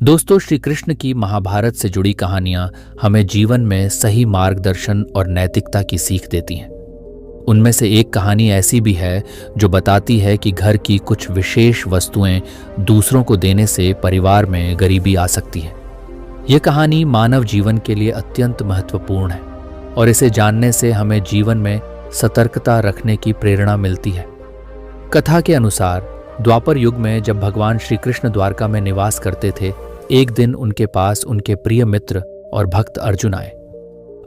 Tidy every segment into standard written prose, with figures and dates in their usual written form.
दोस्तों, श्री कृष्ण की महाभारत से जुड़ी कहानियां हमें जीवन में सही मार्गदर्शन और नैतिकता की सीख देती हैं। उनमें से एक कहानी ऐसी भी है जो बताती है कि घर की कुछ विशेष वस्तुएं दूसरों को देने से परिवार में गरीबी आ सकती है। यह कहानी मानव जीवन के लिए अत्यंत महत्वपूर्ण है और इसे जानने से हमें जीवन में सतर्कता रखने की प्रेरणा मिलती है। कथा के अनुसार द्वापर युग में जब भगवान श्री कृष्ण द्वारका में निवास करते थे, एक दिन उनके पास उनके प्रिय मित्र और भक्त अर्जुन आए।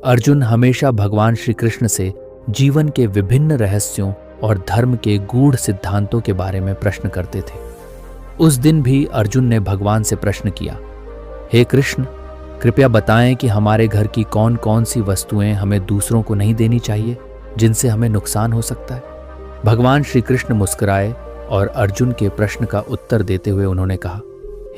अर्जुन हमेशा भगवान श्री कृष्ण से जीवन के विभिन्न रहस्यों और धर्म के गूढ़ सिद्धांतों के बारे में प्रश्न करते थे। उस दिन भी अर्जुन ने भगवान से प्रश्न किया, हे कृष्ण, कृपया बताएं कि हमारे घर की कौन कौन सी वस्तुएं हमें दूसरों को नहीं देनी चाहिए, जिनसे हमें नुकसान हो सकता है। भगवान श्री कृष्ण मुस्कुराए और अर्जुन के प्रश्न का उत्तर देते हुए उन्होंने कहा,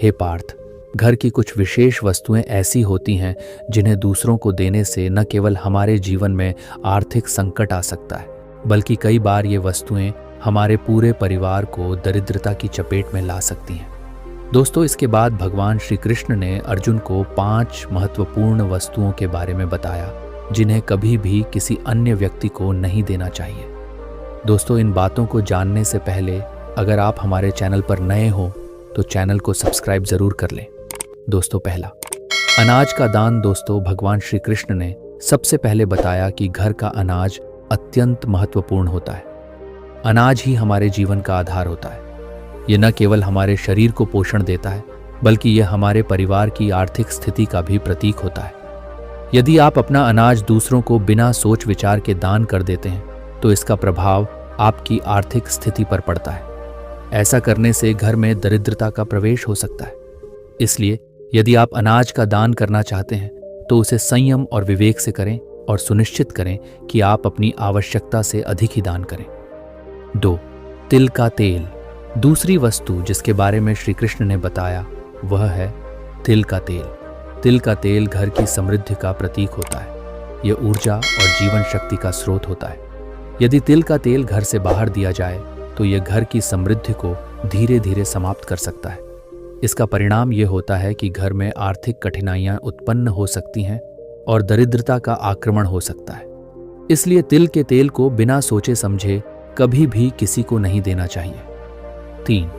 हे पार्थ, घर की कुछ विशेष वस्तुएं ऐसी होती हैं जिन्हें दूसरों को देने से न केवल हमारे जीवन में आर्थिक संकट आ सकता है, बल्कि कई बार ये वस्तुएं हमारे पूरे परिवार को दरिद्रता की चपेट में ला सकती हैं। दोस्तों, इसके बाद भगवान श्री कृष्ण ने अर्जुन को 5 महत्वपूर्ण वस्तुओं के बारे में बताया जिन्हें कभी भी किसी अन्य व्यक्ति को नहीं देना चाहिए। दोस्तों, इन बातों को जानने से पहले अगर आप हमारे चैनल पर नए हो तो चैनल को सब्सक्राइब जरूर कर लें। दोस्तों, पहला, अनाज का दान। दोस्तों, भगवान श्री कृष्ण ने सबसे पहले बताया कि घर का अनाज अत्यंत महत्वपूर्ण होता है। अनाज ही हमारे जीवन का आधार होता है। ये न केवल हमारे शरीर को पोषण देता है, बल्कि यह हमारे परिवार की आर्थिक स्थिति का भी प्रतीक होता है। यदि आप अपना अनाज दूसरों को बिना सोच विचार के दान कर देते हैं तो इसका प्रभाव आपकी आर्थिक स्थिति पर पड़ता है। ऐसा करने से घर में दरिद्रता का प्रवेश हो सकता है। इसलिए यदि आप अनाज का दान करना चाहते हैं तो उसे संयम और विवेक से करें और सुनिश्चित करें कि आप अपनी आवश्यकता से अधिक ही दान करें। 2. तिल का तेल। दूसरी वस्तु जिसके बारे में श्री कृष्ण ने बताया वह है तिल का तेल। तिल का तेल घर की समृद्धि का प्रतीक होता है। यह ऊर्जा और जीवन शक्ति का स्रोत होता है। यदि तिल का तेल घर से बाहर दिया जाए तो यह घर की समृद्धि को धीरे धीरे समाप्त कर सकता है। इसका परिणाम यह होता है कि घर में आर्थिक कठिनाइयां उत्पन्न हो सकती हैं और दरिद्रता का आक्रमण हो सकता है। इसलिए तिल के तेल को बिना सोचे समझे कभी भी किसी को नहीं देना चाहिए। 3.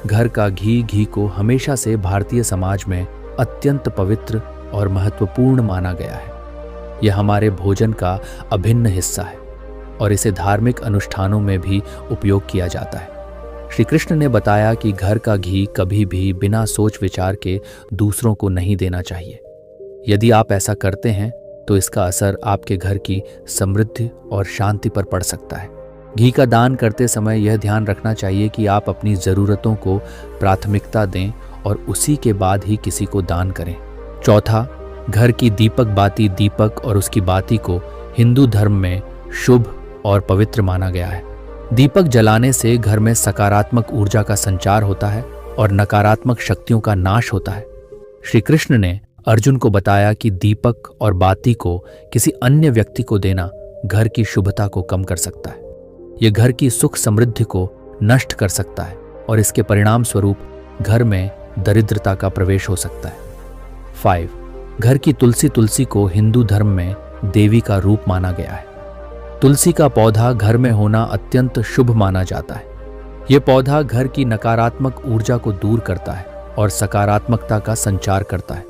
घर का घी। घी को हमेशा से भारतीय समाज में अत्यंत पवित्र और महत्वपूर्ण माना गया है। यह हमारे भोजन का अभिन्न हिस्सा है और इसे धार्मिक अनुष्ठानों में भी उपयोग किया जाता है। श्री कृष्ण ने बताया कि घर का घी कभी भी बिना सोच विचार के दूसरों को नहीं देना चाहिए। यदि आप ऐसा करते हैं तो इसका असर आपके घर की समृद्धि और शांति पर पड़ सकता है। घी का दान करते समय यह ध्यान रखना चाहिए कि आप अपनी ज़रूरतों को प्राथमिकता दें और उसी के बाद ही किसी को दान करें। 4. घर की दीपक बाती। दीपक और उसकी बाती को हिंदू धर्म में शुभ और पवित्र माना गया है। दीपक जलाने से घर में सकारात्मक ऊर्जा का संचार होता है और नकारात्मक शक्तियों का नाश होता है। श्री कृष्ण ने अर्जुन को बताया कि दीपक और बाती को किसी अन्य व्यक्ति को देना घर की शुभता को कम कर सकता है। यह घर की सुख समृद्धि को नष्ट कर सकता है और इसके परिणाम स्वरूप घर में दरिद्रता का प्रवेश हो सकता है। 5. घर की तुलसी। तुलसी को हिंदू धर्म में देवी का रूप माना गया है। तुलसी का पौधा घर में होना अत्यंत शुभ माना जाता है। यह पौधा घर की नकारात्मक ऊर्जा को दूर करता है और सकारात्मकता का संचार करता है।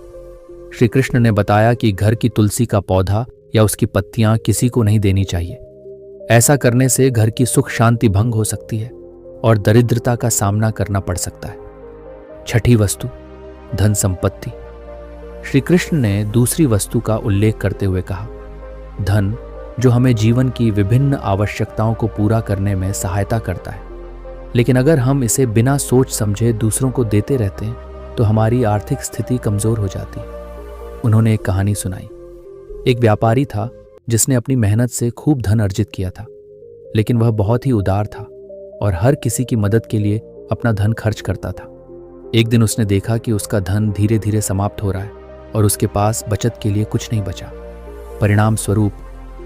श्री कृष्ण ने बताया कि घर की तुलसी का पौधा या उसकी पत्तियां किसी को नहीं देनी चाहिए। ऐसा करने से घर की सुख शांति भंग हो सकती है और दरिद्रता का सामना करना पड़ सकता है। 6. वस्तु, धन संपत्ति। श्री कृष्ण ने दूसरी वस्तु का उल्लेख करते हुए कहा, धन जो हमें जीवन की विभिन्न आवश्यकताओं को पूरा करने में सहायता करता है, लेकिन अगर हम इसे बिना सोच समझे दूसरों को देते रहते हैं तो हमारी आर्थिक स्थिति कमजोर हो जाती है। उन्होंने एक कहानी सुनाई। एक व्यापारी था जिसने अपनी मेहनत से खूब धन अर्जित किया था, लेकिन वह बहुत ही उदार था और हर किसी की मदद के लिए अपना धन खर्च करता था। एक दिन उसने देखा कि उसका धन धीरे धीरे समाप्त हो रहा है और उसके पास बचत के लिए कुछ नहीं बचा। परिणाम स्वरूप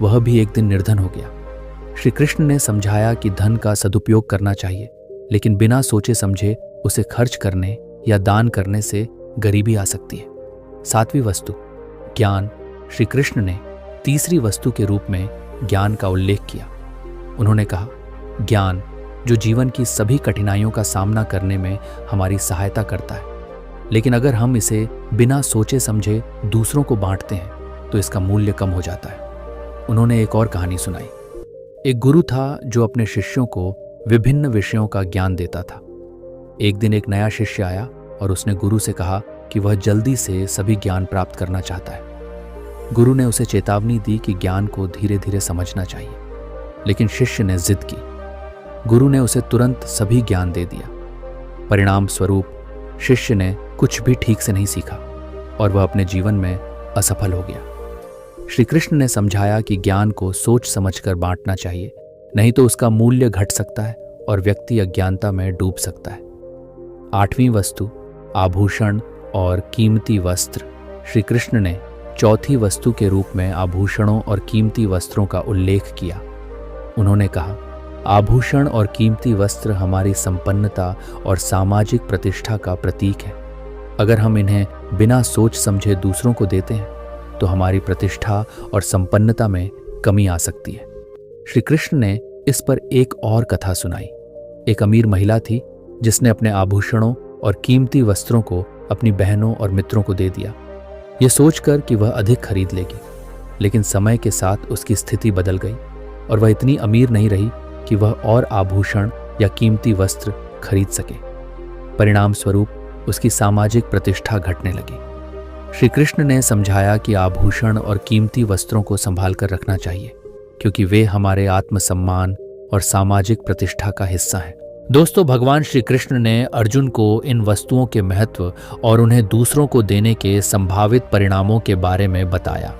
वह भी एक दिन निर्धन हो गया। श्री कृष्ण ने समझाया कि धन का सदुपयोग करना चाहिए, लेकिन बिना सोचे समझे उसे खर्च करने या दान करने से गरीबी आ सकती है। 7वीं वस्तु ज्ञान। श्री कृष्ण ने तीसरी वस्तु के रूप में ज्ञान का उल्लेख किया। उन्होंने कहा, ज्ञान जो जीवन की सभी कठिनाइयों का सामना करने में हमारी सहायता करता है, लेकिन अगर हम इसे बिना सोचे समझे दूसरों को बांटते हैं तो इसका मूल्य कम हो जाता है। उन्होंने एक और कहानी सुनाई। एक गुरु था जो अपने शिष्यों को विभिन्न विषयों का ज्ञान देता था। एक दिन एक नया शिष्य आया और उसने गुरु से कहा कि वह जल्दी से सभी ज्ञान प्राप्त करना चाहता है। गुरु ने उसे चेतावनी दी कि ज्ञान को धीरे धीरे समझना चाहिए, लेकिन शिष्य ने जिद की। गुरु ने उसे तुरंत सभी ज्ञान दे दिया। परिणाम स्वरूप शिष्य ने कुछ भी ठीक से नहीं सीखा और वह अपने जीवन में असफल हो गया। श्री कृष्ण ने समझाया कि ज्ञान को सोच समझकर बांटना चाहिए, नहीं तो उसका मूल्य घट सकता है और व्यक्ति अज्ञानता में डूब सकता है। 8वीं वस्तु आभूषण और कीमती वस्त्र। श्री कृष्ण ने चौथी वस्तु के रूप में आभूषणों और कीमती वस्त्रों का उल्लेख किया। उन्होंने कहा, आभूषण और कीमती वस्त्र हमारी संपन्नता और सामाजिक प्रतिष्ठा का प्रतीक है। अगर हम इन्हें बिना सोच समझे दूसरों को देते हैं तो हमारी प्रतिष्ठा और संपन्नता में कमी आ सकती है। श्री कृष्ण ने इस पर एक और कथा सुनाई। एक अमीर महिला थी जिसने अपने आभूषणों और कीमती वस्त्रों को अपनी बहनों और मित्रों को दे दिया, ये सोचकर कि वह अधिक खरीद लेगी। लेकिन समय के साथ उसकी स्थिति बदल गई और वह इतनी अमीर नहीं रही कि वह और आभूषण या कीमती वस्त्र खरीद सके। परिणाम स्वरूप उसकी सामाजिक प्रतिष्ठा घटने लगी। श्री कृष्ण ने समझाया कि आभूषण और कीमती वस्त्रों को संभाल कर रखना चाहिए, क्योंकि वे हमारे आत्मसम्मान और सामाजिक प्रतिष्ठा का हिस्सा हैं। दोस्तों, भगवान श्री कृष्ण ने अर्जुन को इन वस्तुओं के महत्व और उन्हें दूसरों को देने के संभावित परिणामों के बारे में बताया।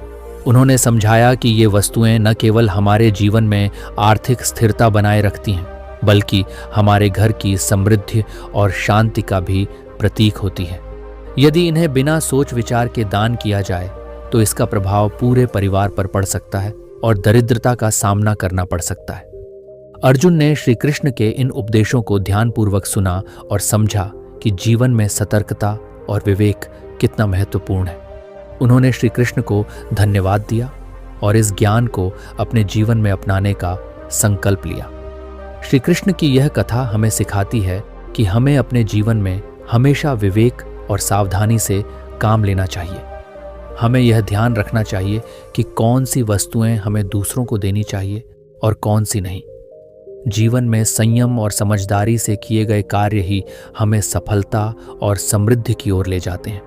उन्होंने समझाया कि ये वस्तुएं न केवल हमारे जीवन में आर्थिक स्थिरता बनाए रखती हैं, बल्कि हमारे घर की समृद्धि और शांति का भी प्रतीक होती है। यदि इन्हें बिना सोच विचार के दान किया जाए तो इसका प्रभाव पूरे परिवार पर पड़ सकता है और दरिद्रता का सामना करना पड़ सकता है। अर्जुन ने श्री कृष्ण के इन उपदेशों को ध्यानपूर्वक सुना और समझा कि जीवन में सतर्कता और विवेक कितना महत्वपूर्ण है। उन्होंने श्री कृष्ण को धन्यवाद दिया और इस ज्ञान को अपने जीवन में अपनाने का संकल्प लिया। श्री कृष्ण की यह कथा हमें सिखाती है कि हमें अपने जीवन में हमेशा विवेक और सावधानी से काम लेना चाहिए। हमें यह ध्यान रखना चाहिए कि कौन सी वस्तुएं हमें दूसरों को देनी चाहिए और कौन सी नहीं। जीवन में संयम और समझदारी से किए गए कार्य ही हमें सफलता और समृद्धि की ओर ले जाते हैं।